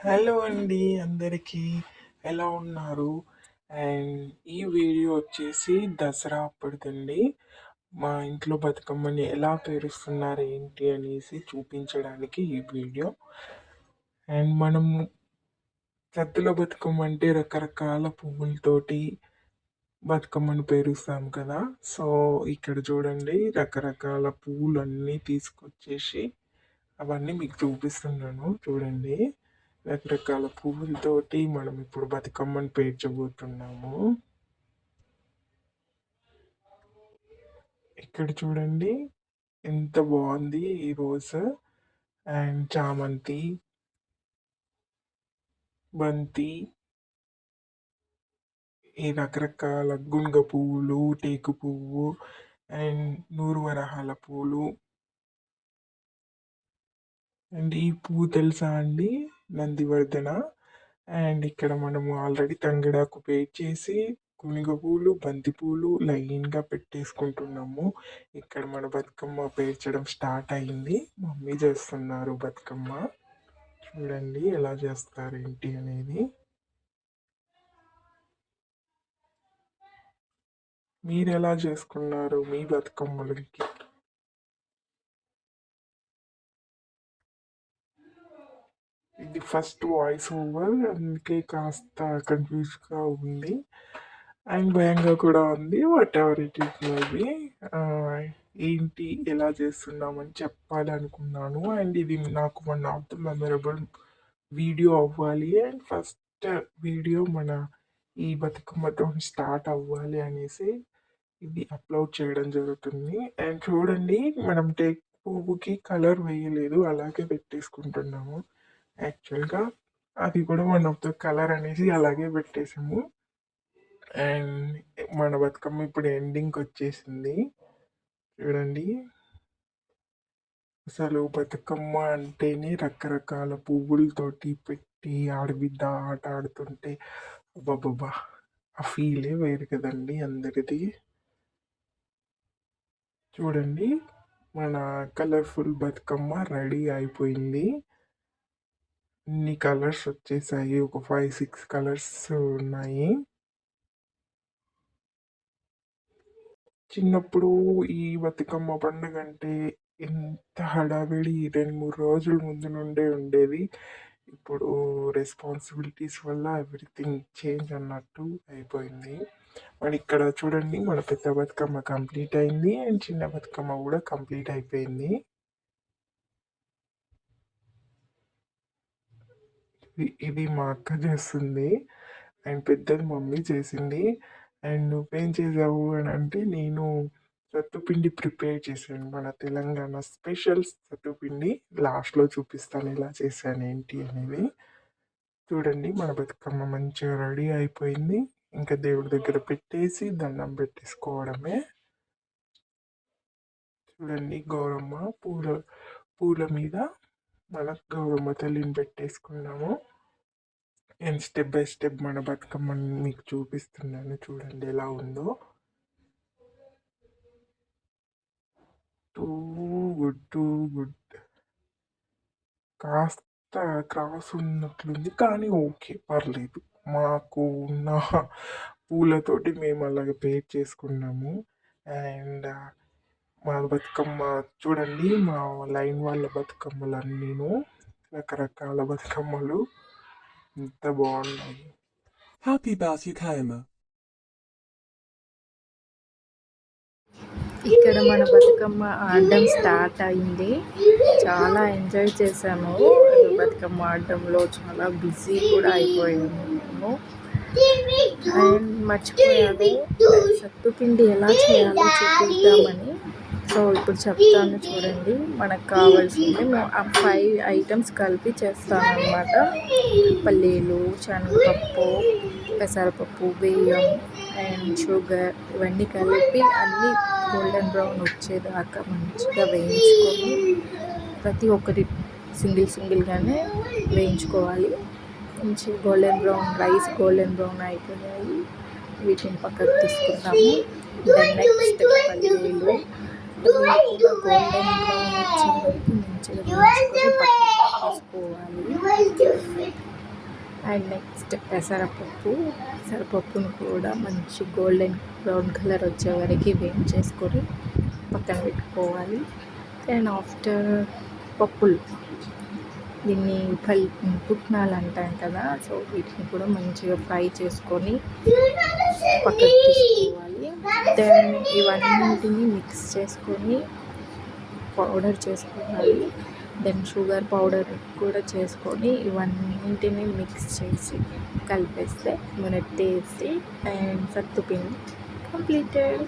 Hello అండి అందరికీ ఎలా ఉన్నారు? అండ్ ఈ వీడియో వచ్చేసి దసరా అప్పటిదండి. మా ఇంట్లో బతుకమ్మని ఎలా పేరుస్తున్నారు ఏంటి అనేసి చూపించడానికి ఈ వీడియో. అండ్ మనం సద్దుల బతుకమ్మ అంటే రకరకాల పువ్వులతోటి బతుకమ్మను పేరుస్తాం కదా. సో ఇక్కడ చూడండి, రకరకాల పువ్వులన్నీ తీసుకొచ్చేసి అవన్నీ మీకు చూపిస్తున్నాను చూడండి. రకరకాల పువ్వులతోటి మనం ఇప్పుడు బతుకమ్మను పేర్చబోతున్నాము. ఇక్కడ చూడండి ఎంత బాగుంది ఈ రోజు. అండ్ చామంతి, బంతి, ఈ రకరకాల గునుగ పువ్వులు, టేకు పువ్వు అండ్ నూరు వరహాల పూలు. అండ్ ఈ పువ్వు తెలుసా అండి? నందివర్ధన. అండ్ ఇక్కడ మనము ఆల్రెడీ తంగిడాకు పేర్చేసి గునుగ పూలు, బంతి పూలు లైన్గా పెట్టేసుకుంటున్నాము. ఇక్కడ మన బతుకమ్మ పేర్చడం స్టార్ట్ అయింది. మమ్మీ చేస్తున్నారు బతుకమ్మ. చూడండి ఎలా చేస్తారు ఏంటి అనేది. మీరు ఎలా చేసుకున్నారు మీ బతుకమ్మలకి? ఇది ఫస్ట్ వాయిస్ ఓవర్, అందుకే కాస్త కన్ఫ్యూజ్గా ఉంది అండ్ భయంగా కూడా ఉంది. What ever it is maybe. ఏంటి ఎలా చేస్తున్నామని చెప్పాలనుకున్నాను. అండ్ ఇది నాకు one of the memorable video అవ్వాలి అండ్ ఫస్ట్ వీడియో మన ఈ బతుకమ్మతో స్టార్ట్ అవ్వాలి అనేసి ఇది అప్లోడ్ చేయడం జరుగుతుంది. అండ్ చూడండి, మనం టేక్ పువ్వుకి కలర్ వేయలేదు, అలాగే పెట్టేసుకుంటున్నాము. యాక్చువల్గా అది కూడా వన్ ఆఫ్ ద కలర్ అనేసి అలాగే పెట్టేసాము. అండ్ మన బతుకమ్మ ఇప్పుడు ఎండింగ్కి వచ్చేసింది. చూడండి, అసలు బతుకమ్మ అంటేనే రకరకాల పువ్వులతోటి పెట్టి ఆడబిడ్డ ఆట ఆడుతుంటే అబ్బబ్బబ్బా, ఆ ఫీలే వేరు కదండి అందరిది. చూడండి, మన కలర్ఫుల్ బతుకమ్మ రెడీ అయిపోయింది. ఇన్ని కలర్స్ వచ్చేసాయి, ఒక 5-6 కలర్స్ ఉన్నాయి. చిన్నప్పుడు ఈ బతుకమ్మ పండుగ అంటే ఎంత హడావిడి 2-3 రోజుల ముందు నుండే ఉండేది. ఇప్పుడు రెస్పాన్సిబిలిటీస్ వల్ల ఎవ్రీథింగ్ చేంజ్ అన్నట్టు అయిపోయింది. మరి ఇక్కడ చూడండి, మన పెద్ద బతుకమ్మ కంప్లీట్ అయింది అండ్ చిన్న బతుకమ్మ కూడా కంప్లీట్ అయిపోయింది. ఇది మా అక్క చేస్తుంది అండ్ పెద్దది మమ్మీ చేసింది. అండ్ నువ్వేం చేసావు అని అంటే, నేను సత్తుపిండి ప్రిపేర్ చేశాను, మన తెలంగాణ స్పెషల్ సత్తుపిండి. లాస్ట్లో చూపిస్తాను ఎలా చేశాను ఏంటి అనేది. చూడండి, మన బతుకమ్మ మంచిగా రెడీ అయిపోయింది. ఇంకా దేవుడి దగ్గర పెట్టేసి దండం పెట్టేసుకోవడమే. చూడండి, గౌరమ్మ పూల మీద మన గౌరమ్మ తల్లిని పెట్టేసుకున్నాము. నేను స్టెప్ బై స్టెప్ మన బతుకమ్మని మీకు చూపిస్తున్నాను, చూడండి ఎలా ఉందో. Too good. కాస్త క్రాస్ ఉన్నట్లుంది కానీ ఓకే, పర్లేదు. మాకు ఉన్న పూలతోటి మేము అలాగే పేర్ చేసుకున్నాము. అండ్ మా బతుకమ్మ చూడండి, మా లైన్ వాళ్ళ బతుకమ్మలు అన్నీను రకరకాల బతుకమ్మలు ఎంత బాగున్నాయి. హ్యాపీ బతుకమ్మ. ఇక్కడ మన బతుకమ్మ ఆడడం స్టార్ట్ అయింది. చాలా ఎంజాయ్ చేసాము. బతుకమ్మ ఆడడంలో చాలా బిజీ కూడా అయిపోయాము. అండ్ మర్చిపోయాను, సత్తుపిండి ఎలా చేయాలో చూపిద్దామని. సో ఇప్పుడు చెప్తాను చూడండి. మనకు కావాల్సింది ఆ 5 ఐటమ్స్ కలిపి చేస్తాను అన్నమాట. పల్లీలు, శనగపప్పు, పెసరపప్పు, బియ్యం అండ్ షుగర్ ఇవన్నీ కలిపి అన్నీ గోల్డెన్ బ్రౌన్ వచ్చేదాకా మంచిగా వేయించుకొని, ప్రతి ఒక్కటి సింగిల్గానే వేయించుకోవాలి. మంచి golden brown, rice golden brown అయిపోయాయి. వీటిని పక్కకు తీసుకుంటాము. దెన్ నెక్స్ట్ పల్లీలు కూడా గోల్డెన్ బ్రౌన్ వచ్చే వరకు మంచిగా వేయించుకొని పక్కకు తీసుకోవాలి. అండ్ నెక్స్ట్ పెసరపప్పును కూడా మంచి గోల్డెన్ బ్రౌన్ కలర్ వచ్చే వరకు వేయించేసుకొని పక్కన పెట్టుకోవాలి. అండ్ ఆఫ్టర్ పప్పులు దీన్ని పుట్నాలు అంటాం కదా, సో వీటిని కూడా మంచిగా ఫ్రై చేసుకొని పక్కకు తీసుకోవాలి. దెన్ ఇవన్నింటిని మిక్స్ చేసుకొని పౌడర్ చేసుకోవాలి. దెన్ షుగర్ పౌడర్ కూడా చేసుకొని ఇవన్నింటిని మిక్స్ చేసి కలిపేస్తే మన టేస్టీ అండ్ సత్తుపిండి కంప్లీటెడ్.